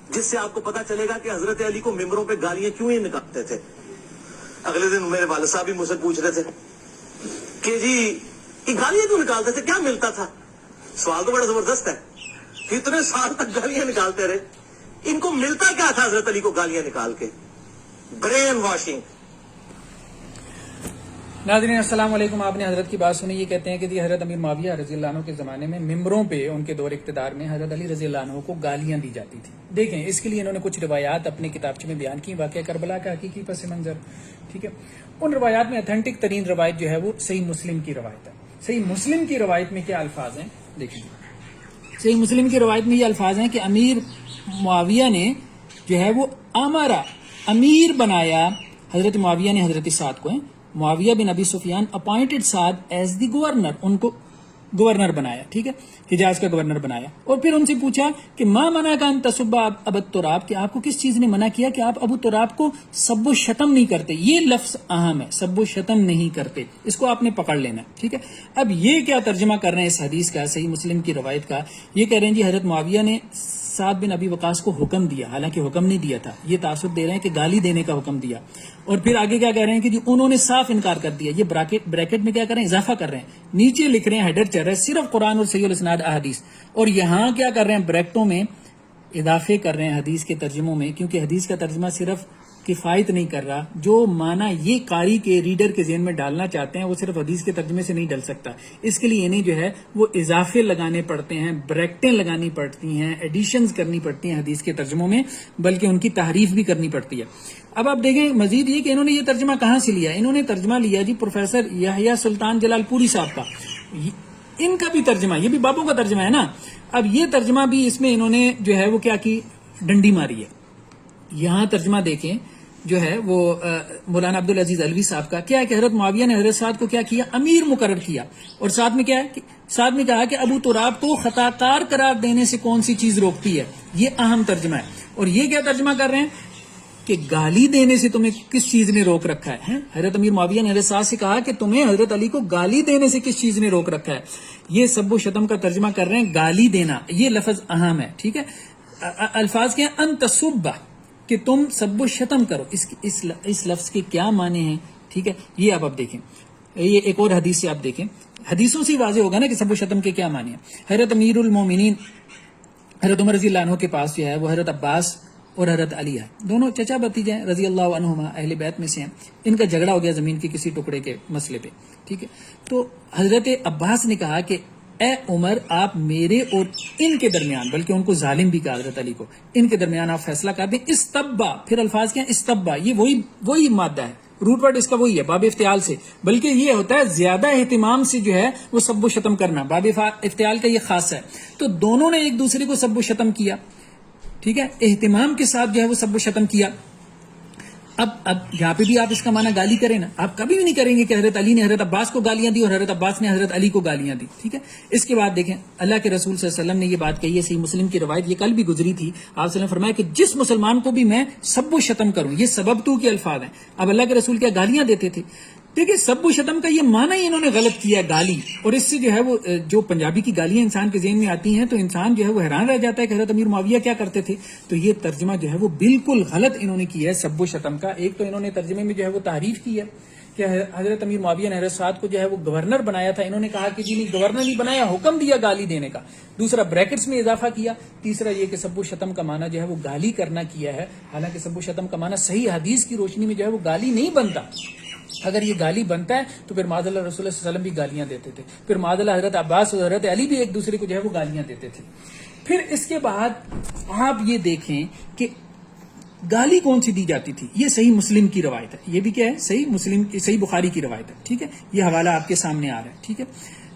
جس سے آپ کو پتا چلے گا کہ حضرت علی کو ممبروں پہ گالیاں کیوں ہی نکالتے تھے. اگلے دن میرے والد صاحب بھی مجھ سے پوچھ رہے تھے کہ جی یہ گالیاں کیوں نکالتے تھے, کیا ملتا تھا؟ سوال تو بڑا زبردست ہے. اتنے سال تک گالیاں نکالتے رہے, ان کو ملتا کیا تھا حضرت علی کو گالیاں نکال کے؟ Brain washing. ناظرین السلام علیکم. آپ نے حضرت کی بات سنی. یہ کہتے ہیں کہ جی حضرت امیر معاویہ رضی اللہ عنہ کے زمانے میں ممبروں پہ ان کے دور اقتدار میں حضرت علی رضی اللہ عنہ کو گالیاں دی جاتی تھی. دیکھیں اس کے لیے انہوں نے کچھ روایات اپنے کتابچے میں بیان کی, واقعہ کربلا کا حقیقی پس منظر. ٹھیک ہے, ان روایات میں اتھینٹک ترین روایت جو ہے وہ صحیح مسلم کی روایت ہے. صحیح مسلم کی روایت میں کیا الفاظ ہیں دیکھیں. صحیح مسلم کی روایت میں یہ الفاظ ہیں کہ امیر معاویہ نے جو ہے وہ امیر بنایا حضرت معاویہ نے حضرت سعد کو. Muawiya bin Abi Sufyan appointed Saad as the governor, ان کو گورنر بنایا. ٹھیک ہے, حجاز کا گورنر بنایا. اور پھر ان سے پوچھا کہ ما منع کا ان تسبا ابو تراب, کہ آپ کو کس چیز نے منع کیا کہ آپ ابو تراب کو سب و شتم نہیں کرتے. یہ لفظ اہم ہے, سب و شتم نہیں کرتے, اس کو آپ نے پکڑ لینا. ٹھیک ہے, اب یہ کیا ترجمہ کر رہے ہیں اس حدیث کا, صحیح مسلم کی روایت کا. یہ کہہ رہے ہیں جی حضرت معاویہ نے سعد بن ابی وقاص کو حکم دیا, حالانکہ حکم نہیں دیا تھا. یہ تاثر دے رہے ہیں کہ گالی دینے کا حکم دیا. اور پھر آگے کیا کہہ رہے ہیں کہ جی انہوں نے صاف انکار کر دیا. یہ بریکٹ میں کیا کر رہے ہیں, اضافہ کر رہے ہیں. نیچے لکھ رہے ہیں, ہیڈر چل رہا ہے صرف قرآن اور صحیح الاسناد احادیث, اور یہاں کیا کر رہے ہیں, بریکٹوں میں اضافے کر رہے ہیں حدیث کے ترجموں میں, کیونکہ حدیث کا ترجمہ صرف کفایت نہیں کر رہا. جو معنی یہ قاری کے ریڈر کے ذہن میں ڈالنا چاہتے ہیں وہ صرف حدیث کے ترجمے سے نہیں ڈل سکتا. اس کے لیے انہیں جو ہے وہ اضافے لگانے پڑتے ہیں, بریکٹیں لگانی پڑتی ہیں, ایڈیشنز کرنی پڑتی ہیں حدیث کے ترجموں میں, بلکہ ان کی تحریف بھی کرنی پڑتی ہے. اب آپ دیکھیں مزید یہ کہ انہوں نے یہ ترجمہ کہاں سے لیا. انہوں نے ترجمہ لیا جی پروفیسر یحییٰ سلطان جلال پوری صاحب کا. ان کا بھی ترجمہ, یہ بھی بابوں کا ترجمہ ہے نا. اب یہ ترجمہ بھی اس میں انہوں نے جو ہے وہ کیا کی, ڈنڈی ماری ہے. یہاں ترجمہ دیکھیں جو ہے وہ مولانا عبدالعزیز علوی صاحب کا, کیا ہے کہ حضرت معاویہ نے حضرت سعد کو کیا کیا, امیر مقرر کیا. اور ساتھ میں کیا ہے, ساتھ میں کہا کہ ابو تراب کو خطا کار قرار دینے سے کون سی چیز روکتی ہے. یہ اہم ترجمہ ہے. اور یہ کیا ترجمہ کر رہے ہیں کہ گالی دینے سے تمہیں کس چیز نے روک رکھا ہے. حضرت امیر معاویہ نے حضرت سعد سے کہا کہ تمہیں حضرت علی کو گالی دینے سے کس چیز نے روک رکھا ہے. یہ سب و شتم کا ترجمہ کر رہے ہیں گالی دینا. یہ لفظ اہم ہے. ٹھیک ہے, الفاظ کے ان تصبہ, کہ تم سب و شتم کرو. اس لفظ کے کیا معنی ہیں. ٹھیک ہے, یہ اب دیکھیں. یہ ایک اور حدیث سے آپ دیکھیں, حدیثوں سے واضح ہوگا نا کہ سب و شتم کے کیا معنی ہیں. حضرت امیر المومنین حضرت عمر رضی اللہ عنہ کے پاس جو ہے وہ حضرت عباس اور حضرت علی ہے, دونوں چچا بھتیجے ہیں رضی اللہ عنہما, اہل بیت میں سے ہیں. ان کا جھگڑا ہو گیا زمین کے کسی ٹکڑے کے مسئلے پہ. ٹھیک ہے, تو حضرت عباس نے کہا کہ اے عمر, آپ میرے اور ان کے درمیان, بلکہ ان کو ظالم بھی کہا حضرت علی کو, ان کے درمیان آپ فیصلہ کر دیں. استبا, پھر الفاظ کیا ہیں, استبا, یہ وہی مادہ ہے, روٹ ورڈ اس کا وہی ہے, باب افتعال سے. بلکہ یہ ہوتا ہے زیادہ اہتمام سے جو ہے وہ سب و شتم کرنا. باب افتعال کا یہ خاص ہے. تو دونوں نے ایک دوسرے کو سب و شتم کیا. ٹھیک ہے, اہتمام کے ساتھ جو ہے وہ سب و شتم کیا. اب یہاں پہ بھی آپ اس کا معنی گالی کریں نا, آپ کبھی بھی نہیں کریں گے کہ حضرت علی نے حضرت عباس کو گالیاں دی اور حضرت عباس نے حضرت علی کو گالیاں دی. ٹھیک ہے, اس کے بعد دیکھیں اللہ کے رسول صلی اللہ علیہ وسلم نے یہ بات کہی ہے, صحیح مسلم کی روایت, یہ کل بھی گزری تھی. آپ صلی اللہ علیہ وسلم نے فرمایا کہ جس مسلمان کو بھی میں سب و شتم کروں, یہ سبب تو کے الفاظ ہیں. اب اللہ کے رسول کیا گالیاں دیتے تھے. دیکھیں سب و شتم کا یہ معنی ہی انہوں نے غلط کیا, گالی. اور اس سے جو ہے وہ جو پنجابی کی گالیاں انسان کے ذہن میں آتی ہیں تو انسان جو ہے وہ حیران رہ جاتا ہے کہ حضرت امیر معاویہ کیا کرتے تھے. تو یہ ترجمہ جو ہے وہ بالکل غلط انہوں نے کیا ہے سب و شتم کا. ایک تو انہوں نے ترجمے میں جو ہے وہ تعریف کی ہے کہ حضرت امیر معاویہ نے حضرت سعد کو جو ہے وہ گورنر بنایا تھا. انہوں نے کہا کہ جی نہیں, گورنر نہیں بنایا, حکم دیا گالی دینے کا. دوسرا بریکٹس میں اضافہ کیا. تیسرا یہ کہ سب و شتم کا معنی جو ہے وہ گالی کرنا کیا ہے, حالانکہ سب و شتم کا معنی صحیح حدیث کی روشنی میں جو ہے وہ گالی نہیں بنتا. اگر یہ گالی بنتا ہے تو پھر معاذ اللہ رسول اللہ صلی اللہ علیہ وسلم بھی گالیاں دیتے تھے, پھر معاذ اللہ حضرت عباس اور حضرت علی بھی ایک دوسرے کو جو ہے وہ گالیاں دیتے تھے. پھر اس کے بعد آپ یہ دیکھیں کہ گالی کون سی دی جاتی تھی. یہ صحیح مسلم کی روایت ہے, یہ بھی کیا ہے, صحیح بخاری کی روایت ہے. ٹھیک ہے, یہ حوالہ آپ کے سامنے آ رہا ہے. ٹھیک ہے,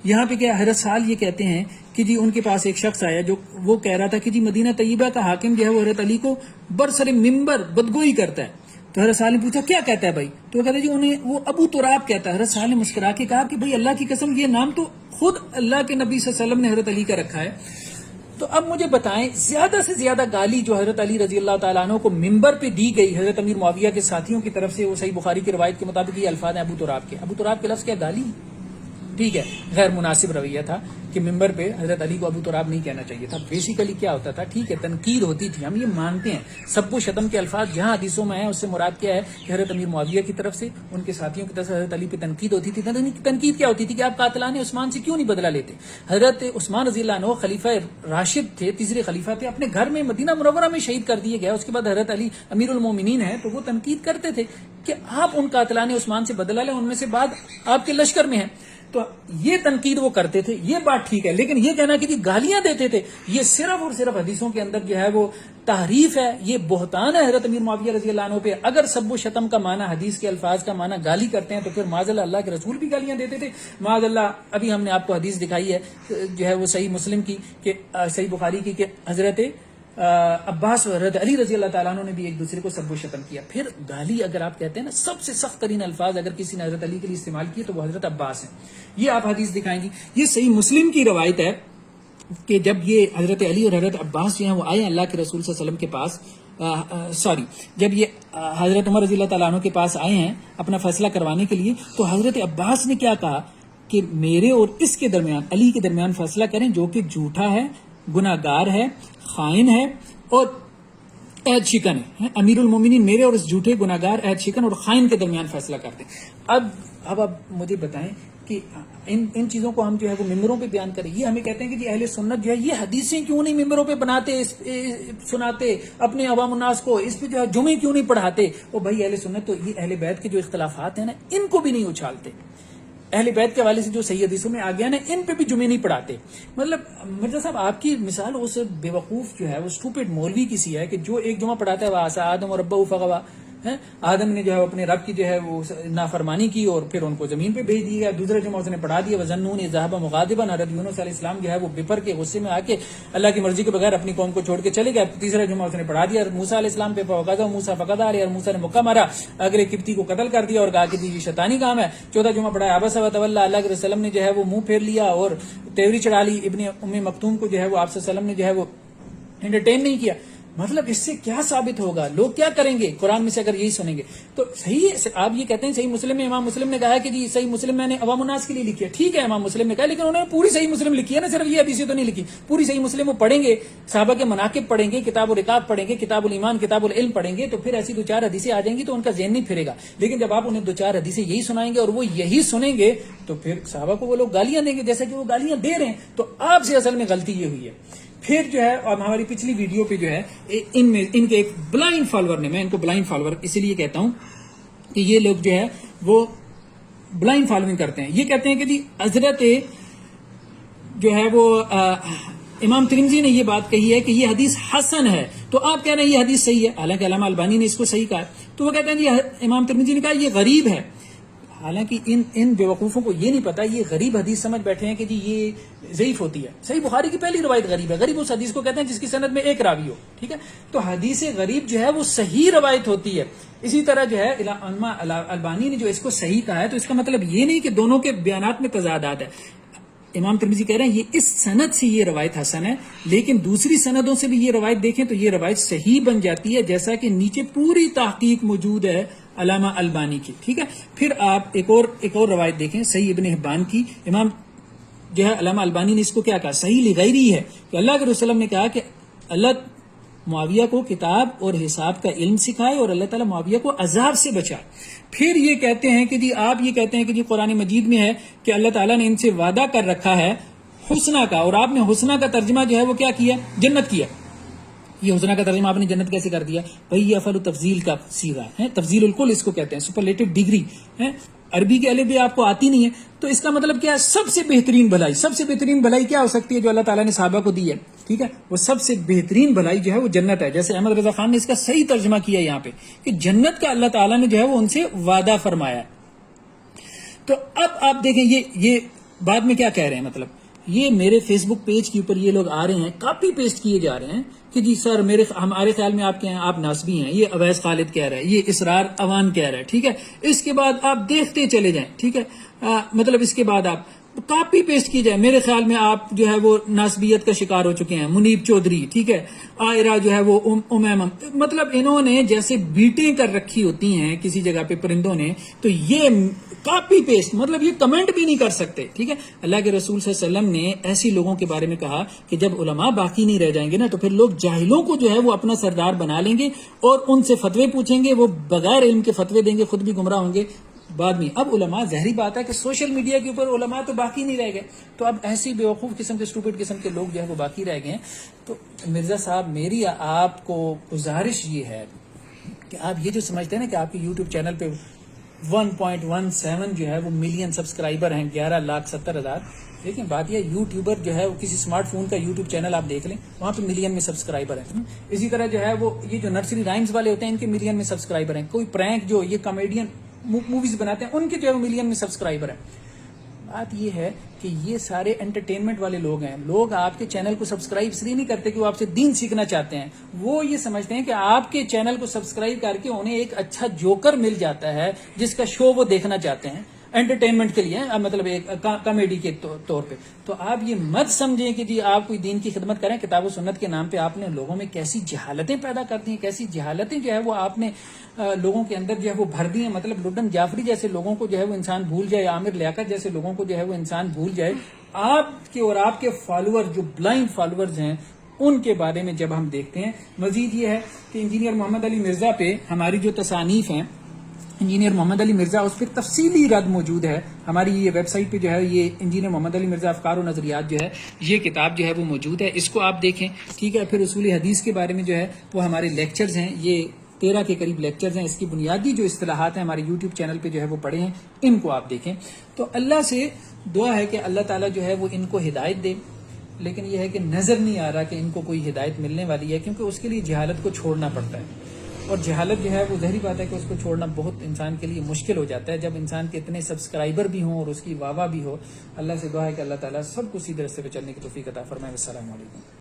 یہاں پہ کیا حضرت سال یہ کہتے ہیں کہ جی ان کے پاس ایک شخص آیا جو وہ کہہ رہا تھا کہ جی مدینہ طیبہ کا حاکم جو ہے وہ حضرت علی کو برسر ممبر بدگوئی کرتا ہے. تو حضرت سال نے پوچھا کیا کہتا ہے بھائی, تو وہ کہتے ہیں جی وہ ابو تراب کہتا ہے. حضرت سال نے مسکرا کے کہا کہ بھائی اللہ کی قسم یہ نام تو خود اللہ کے نبی صلی اللہ علیہ وسلم نے حضرت علی کا رکھا ہے. تو اب مجھے بتائیں زیادہ سے زیادہ گالی جو حضرت علی رضی اللہ تعالیٰ عنہ کو ممبر پہ دی گئی حضرت امیر معاویہ کے ساتھیوں کی طرف سے, وہ صحیح بخاری کی روایت کے مطابق یہ الفاظ ہیں ابو تراب کے. ابو تراب کے لفظ کیا گالی, ٹھیک ہے، غیر مناسب رویہ تھا کہ ممبر پہ حضرت علی کو ابو تراب نہیں کہنا چاہیے تھا. بیسیکلی کیا ہوتا تھا، ٹھیک ہے تنقید ہوتی تھی، ہم یہ مانتے ہیں، سب و شتم کے الفاظ جہاں حدیثوں میں ہیں اس سے مراد کیا ہے کہ حضرت امیر معاویہ کی طرف سے ان کے ساتھیوں کی طرف سے حضرت علی پہ تنقید ہوتی تھی. تنقید کیا ہوتی تھی کہ آپ قاتلان عثمان سے کیوں نہیں بدلہ لیتے. حضرت عثمان رضی اللہ عنہ خلیفہ راشد تھے، تیسرے خلیفہ تھے، اپنے گھر میں مدینہ منورہ میں شہید کر دیے گئے. اس کے بعد حضرت علی امیر المومنین ہیں تو وہ تنقید کرتے تھے کہ آپ ان قاتلان عثمان سے بدلہ لیں، ان میں سے بعد آپ کے لشکر میں ہیں. تو یہ تنقید وہ کرتے تھے، یہ بات ٹھیک ہے. لیکن یہ کہنا کہ گالیاں دیتے تھے، یہ صرف اور صرف حدیثوں کے اندر جو ہے وہ تحریف ہے، یہ بہتان ہے حضرت امیر معاویہ رضی اللہ عنہ پہ. اگر سب و شتم کا معنی حدیث کے الفاظ کا معنی گالی کرتے ہیں تو پھر معاذ اللہ کے رسول بھی گالیاں دیتے تھے. معاذ اللہ ابھی ہم نے آپ کو حدیث دکھائی ہے جو ہے وہ صحیح مسلم کی کہ صحیح بخاری کی کہ حضرت عباس و حضرت علی رضی اللہ تعالیٰ عنہ نے بھی ایک دوسرے کو سب و شتم کیا. پھر گالی اگر آپ کہتے ہیں نا، سب سے سخت ترین الفاظ اگر کسی نے حضرت علی کے لیے استعمال کیے تو وہ حضرت عباس ہیں. یہ آپ حدیث دکھائیں گی. یہ صحیح مسلم کی روایت ہے کہ جب یہ حضرت علی اور حضرت عباس جو ہیں وہ آئے اللہ کے رسول صلی اللہ علیہ وسلم کے پاس، جب یہ حضرت عمر رضی اللہ تعالیٰ عنہ کے پاس آئے ہیں اپنا فیصلہ کروانے کے لیے، تو حضرت عباس نے کیا کہا کہ میرے اور اس کے درمیان، علی کے درمیان فیصلہ کریں جو کہ جھوٹا ہے، گناہ گار ہے، خائن ہے اور عہد شکن ہے. امیر المومنین میرے اور اس جھوٹے گناہ گار، عہد شکن اور خائن کے درمیان فیصلہ کرتے. اب آپ مجھے بتائیں کہ ان چیزوں کو ہم جو ہے وہ ممبروں پہ بیان کریں. یہ ہمیں کہتے ہیں کہ جی اہل سنت جو ہے یہ حدیثیں کیوں نہیں ممبروں پہ بناتے، سناتے اپنے عوام الناس کو، اس پہ جو ہے جمعے کیوں نہیں پڑھاتے. اور بھائی اہل سنت تو یہ اہل بیت کے جو اختلافات ہیں نا ان کو بھی نہیں اچھالتے. اہل بیت کے حوالے سے جو صحیح حدیثوں میں آ گیا نا ان پہ بھی جمعے نہیں پڑھاتے. مطلب مرزا صاحب آپ کی مثال اس بے وقوف جو ہے وہ اسٹوپڈ مولوی کی سی ہے کہ جو ایک جمعہ پڑھاتا ہے وہ آسا آدم اور ابا فغوا، آدم نے جو ہے اپنے رب کی جو ہے وہ نافرمانی کی اور پھر ان کو زمین پہ بھیج دیا. دوسرا جمعہ اس نے پڑھا دیا وزنون ذهب مغاضبا، حضرت یونس علیہ السلام جو ہے وہ بپر کے غصے میں آ کے اللہ کی مرضی کے بغیر اپنی قوم کو چھوڑ کے چلے گئے. تیسرا جمعہ اس نے پڑھا دیا موسیٰ علیہ السلام پہ، فوقذا موسیٰ فقدار، اور موسیٰ نے مکہ مارا، اگلے قبطی کو قتل کر دیا اور کہا کہ یہ شیطانی کام ہے. چوتھا جمعہ پڑھا عبس وتولی، اللہ کے رسول نے جو ہے وہ منہ پھیر لیا اور تیوری چڑھا لی. ابن ام مکتوم کو جو ہے وہ آپ صلی اللہ علیہ وسلم نے جو ہے وہ انٹرٹین نہیں کیا. مطلب اس سے کیا ثابت ہوگا، لوگ کیا کریں گے قرآن میں سے اگر یہی سنیں گے تو. صحیح ہے آپ یہ کہتے ہیں صحیح مسلم میں امام مسلم نے کہا کہ جی صحیح مسلم میں نے عوام الناس کے لیے لکھی ہے، ٹھیک ہے امام مسلم نے کہا، لیکن انہوں نے پوری صحیح مسلم لکھی ہے نا، صرف یہ حدیثیں تو نہیں لکھی. پوری صحیح مسلم وہ پڑھیں گے، صحابہ کے مناقب پڑھیں گے، کتاب الرقاق پڑھیں گے، کتاب الایمان، کتاب العلم پڑھیں گے، تو پھر ایسی دو چار حدیثیں آ جائیں گی تو ان کا ذہن نہیں پھرے گا. لیکن جب آپ انہیں دو چار حدیثیں یہی سنائیں گے اور وہ یہی سنیں گے تو پھر صحابہ کو وہ لوگ گالیاں دیں گے جیسا کہ وہ گالیاں دے رہے ہیں. تو آپ سے اصل میں غلطی یہ ہوئی ہے. پھر جو ہے اور ہماری پچھلی ویڈیو پہ جو ہے ان کے ایک بلائنڈ فالوور نے، میں ان کو بلائنڈ فالوور اسی لیے کہتا ہوں کہ یہ لوگ جو ہے وہ بلائنڈ فالوئنگ کرتے ہیں. یہ کہتے ہیں کہ جی حضرت جو ہے وہ امام ترمذی نے یہ بات کہی ہے کہ یہ حدیث حسن ہے، تو آپ کہہ رہے ہیں یہ حدیث صحیح ہے، حالانکہ علامہ البانی نے اس کو صحیح کہا ہے. تو وہ کہتے ہیں جی امام ترمذی نے کہا یہ غریب ہے. حالانکہ ان بیوقوفوں کو یہ نہیں پتا، یہ غریب حدیث سمجھ بیٹھے ہیں کہ جی یہ ضعیف ہوتی ہے. صحیح بخاری کی پہلی روایت غریب ہے. غریب اس حدیث کو کہتے ہیں جس کی سند میں ایک راوی ہو، ٹھیک ہے. تو حدیث غریب جو ہے وہ صحیح روایت ہوتی ہے. اسی طرح جو ہے علامہ البانی نے جو اس کو صحیح کہا ہے تو اس کا مطلب یہ نہیں کہ دونوں کے بیانات میں تضادات ہے. امام ترمذی کہہ رہے ہیں یہ اس سند سے یہ روایت حسن ہے، لیکن دوسری سندوں سے بھی یہ روایت دیکھیں تو یہ روایت صحیح بن جاتی ہے، جیسا کہ نیچے پوری تحقیق موجود ہے علامہ البانی کی، ٹھیک ہے. پھر آپ ایک اور روایت دیکھیں صحیح ابن حبان کی. امام جو ہے علامہ البانی نے اس کو کیا کہا، صحیح لغیری ہے کہ اللہ کے رسول نے کہا کہ اللہ معاویہ کو کتاب اور حساب کا علم سکھائے اور اللہ تعالیٰ معاویہ کو عذاب سے بچائے. پھر یہ کہتے ہیں کہ جی آپ یہ کہتے ہیں کہ جی قرآن مجید میں ہے کہ اللہ تعالیٰ نے ان سے وعدہ کر رکھا ہے حسنہ کا، اور آپ نے حسنہ کا ترجمہ جو ہے وہ کیا کیا، جنت کیا. یہ حسنہ کا ترجمہ آپ نے جنت کیسے کر دیا بھائی؟ یہ افعل تفضیل کا صیغہ ہے، تفضیل الکل اس کو کہتے ہیں، سپرلیٹو ڈگری ہے. عربی کے الف بھی آپ کو آتی نہیں ہے تو اس کا مطلب کیا ہے، سب سے بہترین بھلائی. سب سے بہترین بھلائی کیا ہو سکتی ہے جو اللہ تعالیٰ نے صحابہ کو دی ہے، ٹھیک ہے. وہ سب سے بہترین بھلائی جو ہے وہ جنت ہے. جیسے احمد رضا خان نے اس کا صحیح ترجمہ کیا یہاں پہ کہ جنت کا اللہ تعالیٰ نے جو ہے وہ ان سے وعدہ فرمایا. تو اب آپ دیکھیں یہ بعد میں کیا کہہ رہے ہیں، مطلب یہ میرے فیس بک پیج کے اوپر یہ لوگ آ رہے ہیں، کاپی پیسٹ کیے جا رہے ہیں کہ جی سر ہمارے خیال میں آپ کے ہیں، آپ ناسبی ہیں، یہ اویس خالد کہہ رہا ہے، یہ اسرار اوان کہہ رہا ہے، ٹھیک ہے. اس کے بعد آپ دیکھتے چلے جائیں، ٹھیک ہے. مطلب اس کے بعد آپ کاپی پیسٹ کی جائے. میرے خیال میں آپ جو ہے وہ ناسبیت کا شکار ہو چکے ہیں. منیب چودھری, ٹھیک ہے, عائرہ جو ہے وہ امیمہ, مطلب انہوں نے جیسے بیٹیں کر رکھی ہوتی ہیں کسی جگہ پہ پرندوں نے, تو یہ کاپی پیسٹ, مطلب یہ کمنٹ بھی نہیں کر سکتے. ٹھیک ہے, اللہ کے رسول صلی اللہ علیہ وسلم نے ایسی لوگوں کے بارے میں کہا کہ جب علماء باقی نہیں رہ جائیں گے نا تو پھر لوگ جاہلوں کو جو ہے وہ اپنا سردار بنا لیں گے اور ان سے فتوے پوچھیں گے, وہ بغیر علم کے فتوے دیں گے, خود بھی گمراہ ہوں گے بعد میں. اب علماء, ظاہری بات ہے کہ سوشل میڈیا کے اوپر علماء تو باقی نہیں رہ گئے, تو اب ایسی بیوقوف قسم کے, اسٹوپڈ قسم کے لوگ جو ہے وہ باقی رہ گئے ہیں. تو مرزا صاحب, میری آپ کو گزارش یہ ہے کہ آپ یہ جو سمجھتے ہیں نا کہ آپ کے یوٹیوب چینل پہ 1.17 جو ہے وہ ملین سبسکرائبر ہیں, 11,70,000. لیکن بات یہ یوٹیوبر جو ہے وہ کسی اسمارٹ فون کا یوٹیوب چینل آپ دیکھ لیں, وہاں پہ ملین میں سبسکرائبر ہیں. اسی طرح جو ہے وہ یہ جو نرسری رائمز والے ہوتے ہیں ان کے ملین میں سبسکرائبر ہیں. کوئی پرینک جو یہ کامیڈین موویز بناتے ہیں ان کے جو ہے وہ ملین میں سبسکرائبر ہیں. بات یہ ہے کہ یہ سارے انٹرٹینمنٹ والے لوگ ہیں. لوگ آپ کے چینل کو سبسکرائب اس لیے نہیں کرتے کہ وہ آپ سے دین سیکھنا چاہتے ہیں, وہ یہ سمجھتے ہیں کہ آپ کے چینل کو سبسکرائب کر کے انہیں ایک اچھا جوکر مل جاتا ہے جس کا شو وہ دیکھنا چاہتے ہیں انٹرٹینمنٹ کے لیے, مطلب ایک کامیڈی کے طور پہ. تو آپ یہ مت سمجھیں کہ جی آپ کوئی دین کی خدمت کریں. کتاب و سنت کے نام پہ آپ نے لوگوں میں کیسی جہالتیں پیدا کر دی ہیں, کیسی جہالتیں جو ہے وہ آپ نے لوگوں کے اندر جو ہے وہ بھر دی ہیں. مطلب لڈن جعفری جیسے لوگوں کو جو ہے وہ انسان بھول جائے, عامر لیاقت جیسے لوگوں کو جو ہے وہ انسان بھول جائے. آپ کے اور آپ کے فالوور جو بلائنڈ فالوورز ہیں ان کے بارے میں جب ہم دیکھتے ہیں. مزید یہ ہے کہ انجینئر محمد علی مرزا پہ ہماری جو تصانیف ہیں, انجینئر محمد علی مرزا, اس پہ تفصیلی رد موجود ہے. ہماری یہ ویب سائٹ پہ جو ہے یہ انجینئر محمد علی مرزا افکار و نظریات جو ہے یہ کتاب جو ہے وہ موجود ہے, اس کو آپ دیکھیں. ٹھیک ہے, پھر اصول حدیث کے بارے میں جو ہے وہ ہمارے لیکچرز ہیں, یہ 13 کے قریب لیکچرز ہیں. اس کی بنیادی جو اصطلاحات ہیں ہمارے یوٹیوب چینل پہ جو ہے وہ پڑھے ہیں, ان کو آپ دیکھیں. تو اللہ سے دعا ہے کہ اللہ تعالیٰ جو ہے وہ ان کو ہدایت دے, لیکن یہ ہے کہ نظر نہیں آ رہا کہ ان کو کوئی ہدایت ملنے والی ہے, کیونکہ اس کے لیے جہالت کو چھوڑنا پڑتا ہے. اور جہالت جو ہے وہ ظاہری بات ہے کہ اس کو چھوڑنا بہت انسان کے لیے مشکل ہو جاتا ہے جب انسان کے اتنے سبسکرائبر بھی ہوں اور اس کی واہ واہ بھی ہو. اللہ سے دعا ہے کہ اللہ تعالیٰ سب کو سیدھے راستے پہ چلنے کی توفیق عطا فرمائے. السلام علیکم.